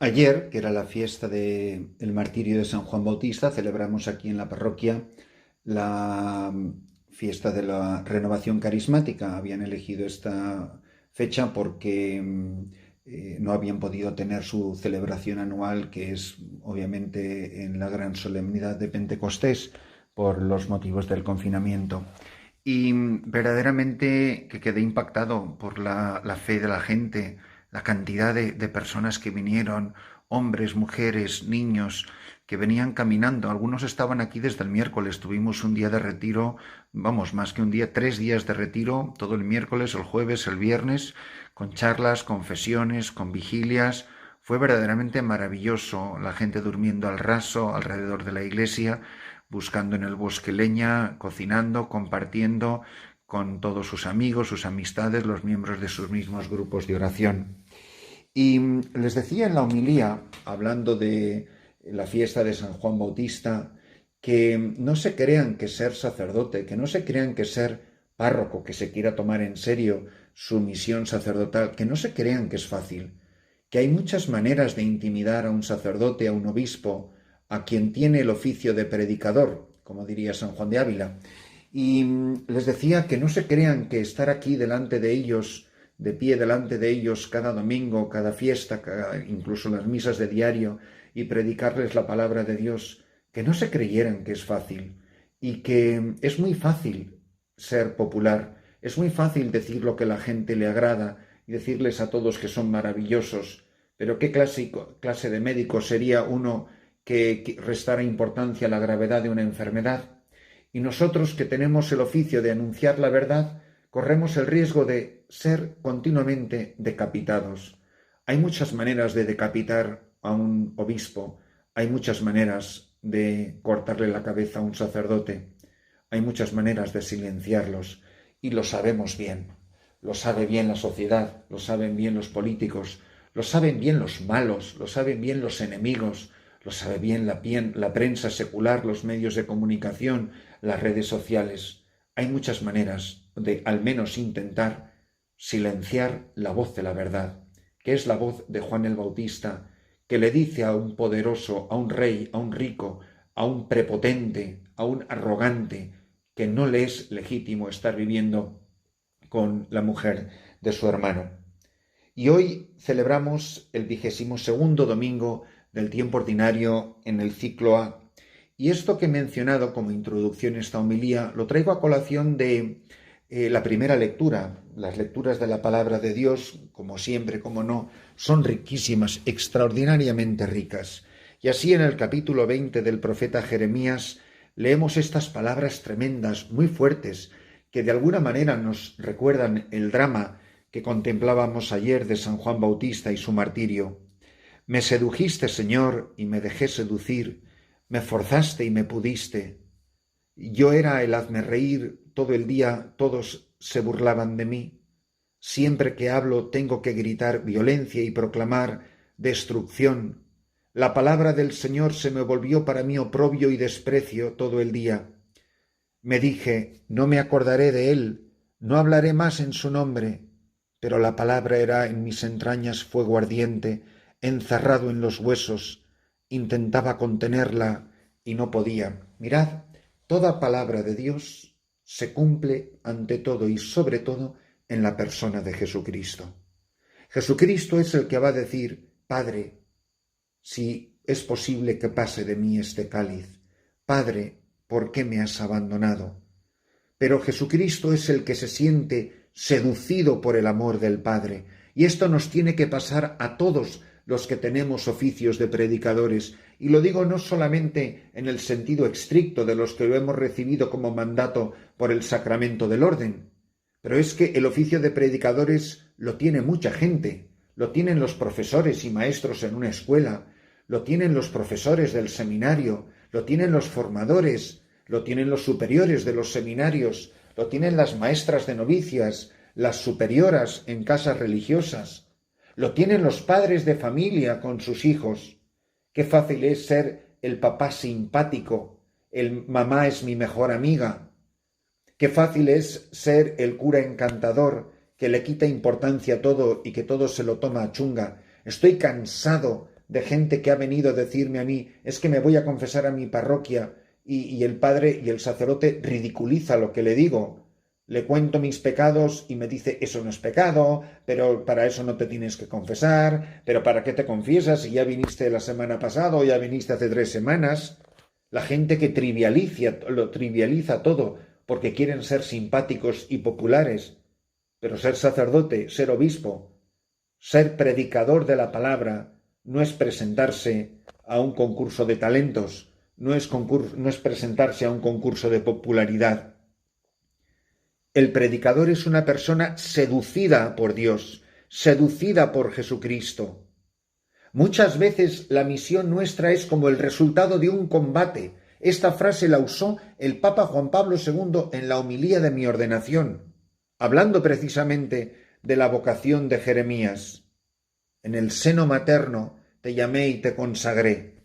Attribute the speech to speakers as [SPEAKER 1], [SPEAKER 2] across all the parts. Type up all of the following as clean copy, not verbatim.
[SPEAKER 1] Ayer, que era la fiesta del martirio de San Juan Bautista, celebramos aquí en la parroquia la fiesta de la renovación carismática. Habían elegido esta fecha porque no habían podido tener su celebración anual, que es obviamente en la gran solemnidad de Pentecostés, por los motivos del confinamiento. Y verdaderamente que quedé impactado por la fe de la gente, la cantidad de personas que vinieron, hombres, mujeres, niños, que venían caminando. Algunos estaban aquí desde el miércoles. Tuvimos un día de retiro, vamos, más que un día, 3 días de retiro, todo el miércoles, el jueves, el viernes, con charlas, confesiones, con vigilias. Fue verdaderamente maravilloso, la gente durmiendo al raso alrededor de la iglesia, buscando en el bosque leña, cocinando, compartiendo con todos sus amigos, sus amistades, los miembros de sus mismos grupos de oración. Y les decía en la homilía, hablando de la fiesta de San Juan Bautista, que no se crean que ser sacerdote, que no se crean que ser párroco, que se quiera tomar en serio su misión sacerdotal, que no se crean que es fácil, que hay muchas maneras de intimidar a un sacerdote, a un obispo, a quien tiene el oficio de predicador, como diría San Juan de Ávila. Y les decía que no se crean que estar aquí delante de ellos, de pie delante de ellos cada domingo, cada fiesta, incluso las misas de diario, y predicarles la palabra de Dios, que no se creyeran que es fácil y que es muy fácil ser popular, es muy fácil decir lo que a la gente le agrada y decirles a todos que son maravillosos, pero ¿qué clase de médico sería uno que restara importancia a la gravedad de una enfermedad? Y nosotros que tenemos el oficio de anunciar la verdad, corremos el riesgo de ser continuamente decapitados. Hay muchas maneras de decapitar a un obispo, hay muchas maneras de cortarle la cabeza a un sacerdote, hay muchas maneras de silenciarlos y lo sabemos bien. Lo sabe bien la sociedad, lo saben bien los políticos, lo saben bien los malos, lo saben bien los enemigos, lo sabe bien la prensa secular, los medios de comunicación, las redes sociales. Hay muchas maneras de al menos intentar silenciar la voz de la verdad, que es la voz de Juan el Bautista, que le dice a un poderoso, a un rey, a un rico, a un prepotente, a un arrogante, que no le es legítimo estar viviendo con la mujer de su hermano. Y hoy celebramos el 22º domingo del tiempo ordinario en el ciclo A. Y esto que he mencionado como introducción a esta homilía lo traigo a colación de la primera lectura. Las lecturas de la palabra de Dios, como siempre, como no, son riquísimas, extraordinariamente ricas. Y así en el capítulo 20 del profeta Jeremías leemos estas palabras tremendas, muy fuertes, que de alguna manera nos recuerdan el drama que contemplábamos ayer de San Juan Bautista y su martirio. Me sedujiste, Señor, y me dejé seducir, me forzaste y me pudiste. Yo era el hazme reír, todo el día todos se burlaban de mí. Siempre que hablo tengo que gritar violencia y proclamar destrucción. La palabra del Señor se me volvió para mí oprobio y desprecio todo el día. Me dije, no me acordaré de él, no hablaré más en su nombre, pero la palabra era en mis entrañas fuego ardiente, encerrado en los huesos. Intentaba contenerla y no podía. Mirad, toda palabra de Dios se cumple ante todo y sobre todo en la persona de Jesucristo. Jesucristo es el que va a decir, Padre, si es posible que pase de mí este cáliz. Padre, ¿por qué me has abandonado? Pero Jesucristo es el que se siente seducido por el amor del Padre. Y esto nos tiene que pasar a todos los que tenemos oficios de predicadores. Y lo digo no solamente en el sentido estricto de los que lo hemos recibido como mandato por el sacramento del orden, pero es que el oficio de predicadores lo tiene mucha gente. Lo tienen los profesores y maestros en una escuela, lo tienen los profesores del seminario, lo tienen los formadores, lo tienen los superiores de los seminarios, lo tienen las maestras de novicias, las superioras en casas religiosas, lo tienen los padres de familia con sus hijos. Qué fácil es ser el papá simpático, el mamá es mi mejor amiga. Qué fácil es ser el cura encantador que le quita importancia a todo y que todo se lo toma a chunga. Estoy cansado de gente que ha venido a decirme a mí, es que me voy a confesar a mi parroquia y el padre y el sacerdote ridiculiza lo que le digo. Le cuento mis pecados y me dice, eso no es pecado, pero para eso no te tienes que confesar, pero ¿para qué te confiesas si ya viniste la semana pasada o ya viniste hace 3 semanas? La gente que lo trivializa todo porque quieren ser simpáticos y populares, pero ser sacerdote, ser obispo, ser predicador de la palabra no es presentarse a un concurso de talentos, no es presentarse a un concurso de popularidad. El predicador es una persona seducida por Dios, seducida por Jesucristo. Muchas veces la misión nuestra es como el resultado de un combate. Esta frase la usó el Papa Juan Pablo II en la homilía de mi ordenación, hablando precisamente de la vocación de Jeremías. En el seno materno te llamé y te consagré.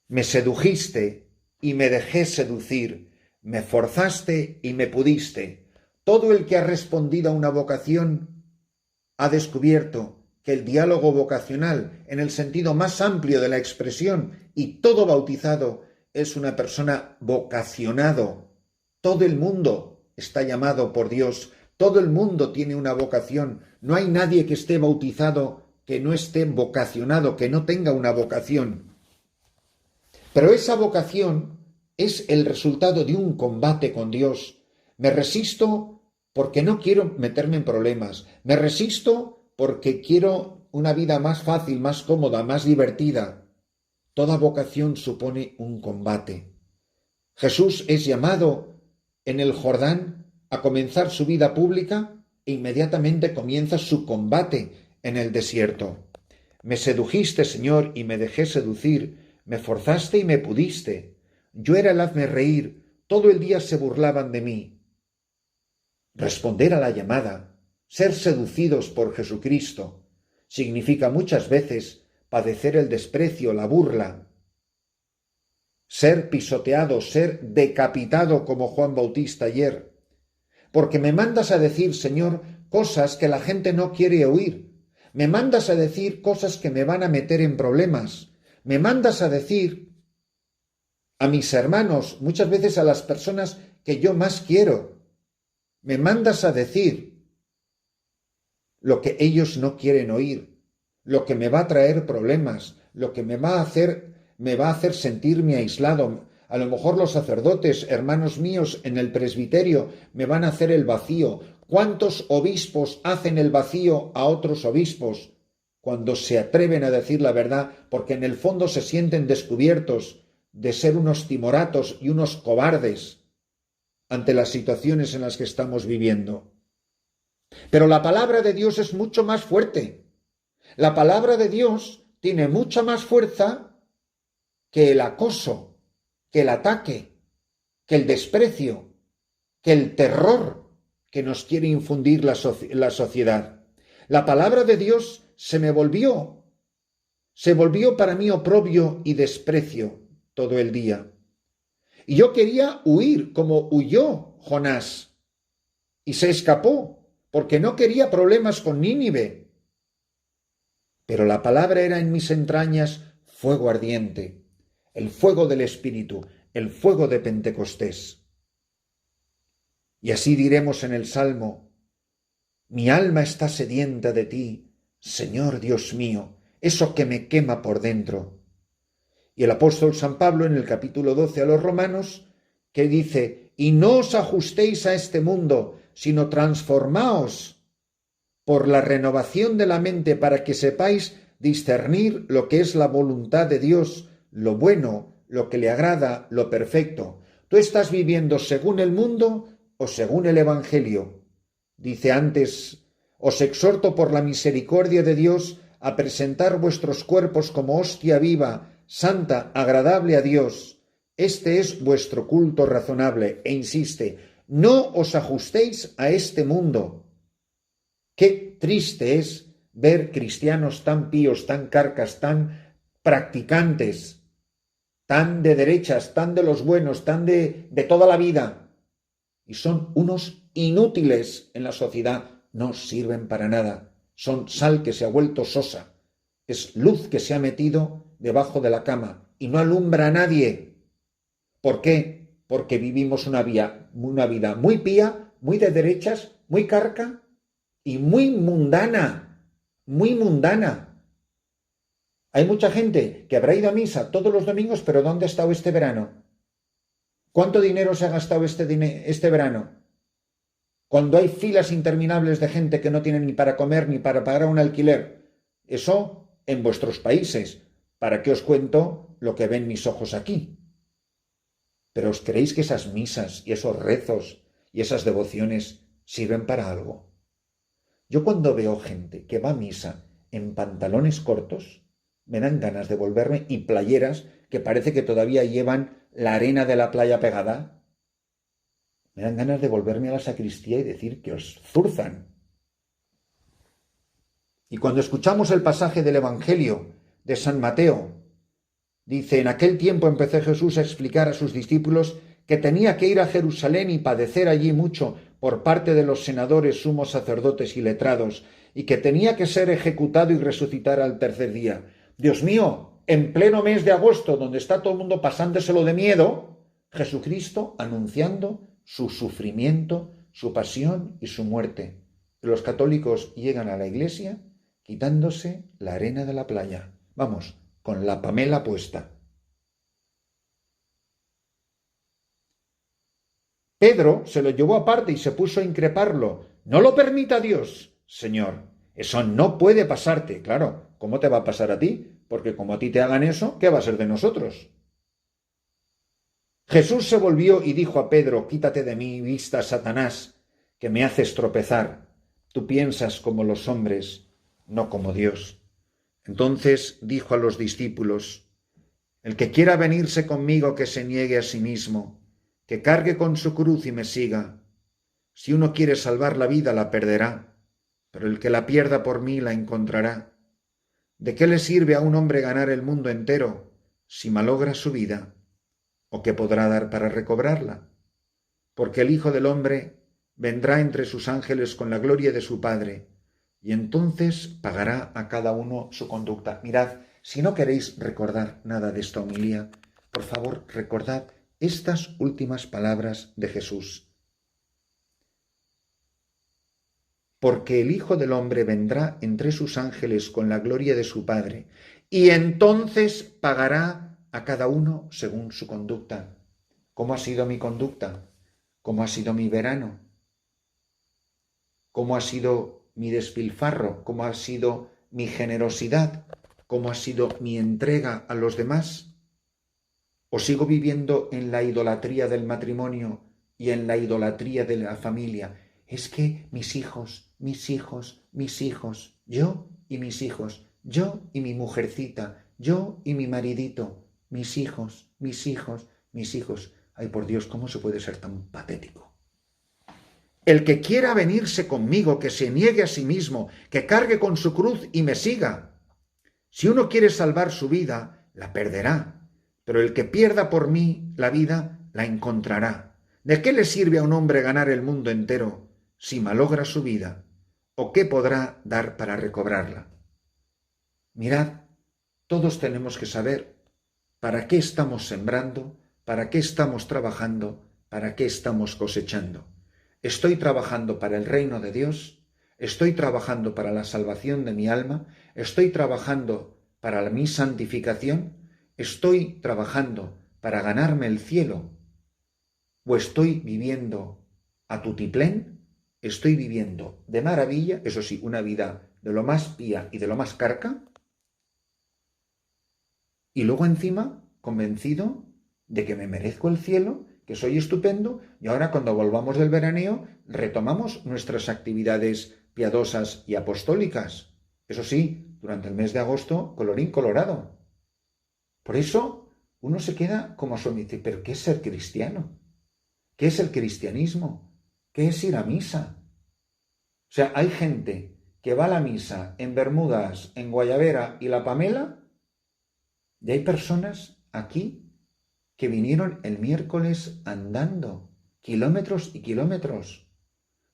[SPEAKER 1] Me sedujiste y me dejé seducir. Me forzaste y me pudiste. Todo el que ha respondido a una vocación ha descubierto que el diálogo vocacional, en el sentido más amplio de la expresión, y todo bautizado es una persona vocacionado. Todo el mundo está llamado por Dios, todo el mundo tiene una vocación. No hay nadie que esté bautizado que no esté vocacionado, que no tenga una vocación. Pero esa vocación es el resultado de un combate con Dios. Me resisto porque no quiero meterme en problemas. Me resisto porque quiero una vida más fácil, más cómoda, más divertida. Toda vocación supone un combate. Jesús es llamado en el Jordán a comenzar su vida pública e inmediatamente comienza su combate en el desierto. Me sedujiste, Señor, y me dejé seducir. Me forzaste y me pudiste. Yo era el hazme reír, todo el día se burlaban de mí. Responder a la llamada, ser seducidos por Jesucristo, significa muchas veces padecer el desprecio, la burla, ser pisoteado, ser decapitado como Juan Bautista ayer, porque me mandas a decir, Señor, cosas que la gente no quiere oír, me mandas a decir cosas que me van a meter en problemas, me mandas a decir a mis hermanos, muchas veces a las personas que yo más quiero, me mandas a decir lo que ellos no quieren oír, lo que me va a traer problemas, lo que me va a hacer sentirme aislado. A lo mejor los sacerdotes, hermanos míos en el presbiterio, me van a hacer el vacío. ¿Cuántos obispos hacen el vacío a otros obispos cuando se atreven a decir la verdad porque en el fondo se sienten descubiertos de ser unos timoratos y unos cobardes ante las situaciones en las que estamos viviendo? Pero la palabra de Dios es mucho más fuerte. La palabra de Dios tiene mucha más fuerza que el acoso, que el ataque, que el desprecio, que el terror que nos quiere infundir la sociedad. La palabra de Dios se volvió para mí oprobio y desprecio todo el día. Y yo quería huir como huyó Jonás y se escapó porque no quería problemas con Nínive. Pero la palabra era en mis entrañas fuego ardiente, el fuego del Espíritu, el fuego de Pentecostés. Y así diremos en el Salmo, mi alma está sedienta de ti, Señor Dios mío, eso que me quema por dentro. Y el apóstol San Pablo en el capítulo 12 a los Romanos, que dice, y no os ajustéis a este mundo, sino transformaos por la renovación de la mente para que sepáis discernir lo que es la voluntad de Dios, lo bueno, lo que le agrada, lo perfecto. ¿Tú estás viviendo según el mundo o según el Evangelio? Dice antes, os exhorto por la misericordia de Dios a presentar vuestros cuerpos como hostia viva, santa, agradable a Dios. Este es vuestro culto razonable. E insiste, no os ajustéis a este mundo. Qué triste es ver cristianos tan píos, tan carcas, tan practicantes, tan de derechas, tan de los buenos, tan de toda la vida. Y son unos inútiles en la sociedad, no sirven para nada. Son sal que se ha vuelto sosa Es luz que se ha metido debajo de la cama y no alumbra a nadie. ¿Por qué? Porque vivimos una vida muy pía, muy de derechas, muy carca y muy mundana, muy mundana. Hay mucha gente que habrá ido a misa todos los domingos, pero ¿dónde ha estado este verano? ¿Cuánto dinero se ha gastado este verano? Cuando hay filas interminables de gente que no tiene ni para comer ni para pagar un alquiler. Eso en vuestros países. ¿Para qué os cuento lo que ven mis ojos aquí? ¿Pero os creéis que esas misas y esos rezos y esas devociones sirven para algo? Yo cuando veo gente que va a misa en pantalones cortos, me dan ganas de volverme y playeras que parece que todavía llevan la arena de la playa pegada. Me dan ganas de volverme a la sacristía y decir que os zurzan. Y cuando escuchamos el pasaje del Evangelio de San Mateo, dice: en aquel tiempo empezó Jesús a explicar a sus discípulos que tenía que ir a Jerusalén y padecer allí mucho por parte de los senadores, sumos sacerdotes y letrados, y que tenía que ser ejecutado y resucitar al tercer día. Dios mío, en pleno mes de agosto, donde está todo el mundo pasándoselo de miedo, Jesucristo anunciando su sufrimiento, su pasión y su muerte. Los católicos llegan a la iglesia quitándose la arena de la playa. Vamos, con la pamela puesta. Pedro se lo llevó aparte y se puso a increparlo. No lo permita Dios, Señor. Eso no puede pasarte. Claro, ¿cómo te va a pasar a ti? Porque como a ti te hagan eso, ¿qué va a ser de nosotros? Jesús se volvió y dijo a Pedro: quítate de mí vista, Satanás, que me haces tropezar. Tú piensas como los hombres, no como Dios. Entonces dijo a los discípulos: el que quiera venirse conmigo, que se niegue a sí mismo, que cargue con su cruz y me siga. Si uno quiere salvar la vida, la perderá, pero el que la pierda por mí la encontrará. ¿De qué le sirve a un hombre ganar el mundo entero si malogra su vida? ¿O qué podrá dar para recobrarla? Porque el Hijo del Hombre vendrá entre sus ángeles con la gloria de su Padre, y entonces pagará a cada uno su conducta. Mirad, si no queréis recordar nada de esta homilía, por favor, recordad estas últimas palabras de Jesús. Porque el Hijo del Hombre vendrá entre sus ángeles con la gloria de su Padre, y entonces pagará a cada uno según su conducta. ¿Cómo ha sido mi conducta? ¿Cómo ha sido mi verano? ¿Cómo ha sido mi despilfarro? ¿Cómo ha sido mi generosidad? ¿Cómo ha sido mi entrega a los demás? ¿O sigo viviendo en la idolatría del matrimonio y en la idolatría de la familia? Es que mis hijos, yo y mis hijos, yo y mi mujercita, yo y mi maridito, mis hijos. Ay, por Dios, ¿cómo se puede ser tan patético? El que quiera venirse conmigo, que se niegue a sí mismo, que cargue con su cruz y me siga. Si uno quiere salvar su vida, la perderá, pero el que pierda por mí la vida, la encontrará. ¿De qué le sirve a un hombre ganar el mundo entero si malogra su vida? ¿O qué podrá dar para recobrarla? Mirad, todos tenemos que saber para qué estamos sembrando, para qué estamos trabajando, para qué estamos cosechando. ¿Estoy trabajando para el reino de Dios? ¿Estoy trabajando para la salvación de mi alma? ¿Estoy trabajando para mi santificación? ¿Estoy trabajando para ganarme el cielo? ¿O estoy viviendo a tutiplén? ¿Estoy viviendo de maravilla, eso sí, una vida de lo más pía y de lo más carca? Y luego encima, convencido de que me merezco el cielo, que soy estupendo, y ahora cuando volvamos del veraneo retomamos nuestras actividades piadosas y apostólicas. Eso sí, durante el mes de agosto, colorín colorado. Por eso uno se queda como asombrado. ¿Pero qué es ser cristiano? ¿Qué es el cristianismo? ¿Qué es ir a misa? O sea, hay gente que va a la misa en Bermudas, en Guayabera y la Pamela, y hay personas aquí que vinieron el miércoles andando kilómetros y kilómetros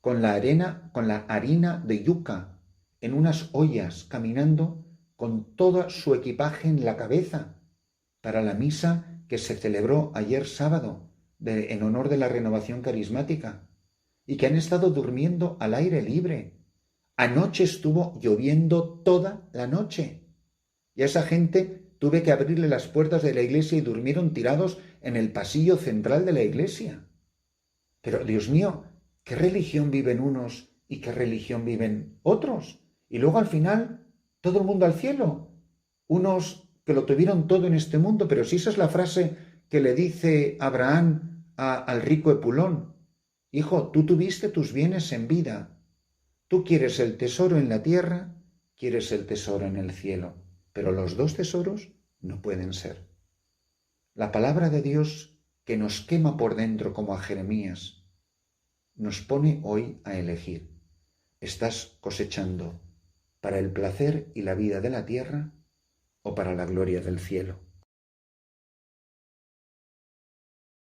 [SPEAKER 1] con la harina de yuca en unas ollas, caminando con todo su equipaje en la cabeza para la misa que se celebró ayer sábado en honor de la renovación carismática y que han estado durmiendo al aire libre. Anoche estuvo lloviendo toda la noche y a esa gente tuve que abrirle las puertas de la iglesia y durmieron tirados en el pasillo central de la iglesia. Pero, Dios mío, ¿qué religión viven unos y qué religión viven otros? Y luego al final, todo el mundo al cielo. Unos que lo tuvieron todo en este mundo, pero si esa es la frase que le dice Abraham al rico Epulón. Hijo, tú tuviste tus bienes en vida. Tú quieres el tesoro en la tierra, quieres el tesoro en el cielo. Pero los dos tesoros no pueden ser. La palabra de Dios, que nos quema por dentro como a Jeremías, nos pone hoy a elegir. ¿Estás cosechando para el placer y la vida de la tierra o para la gloria del cielo?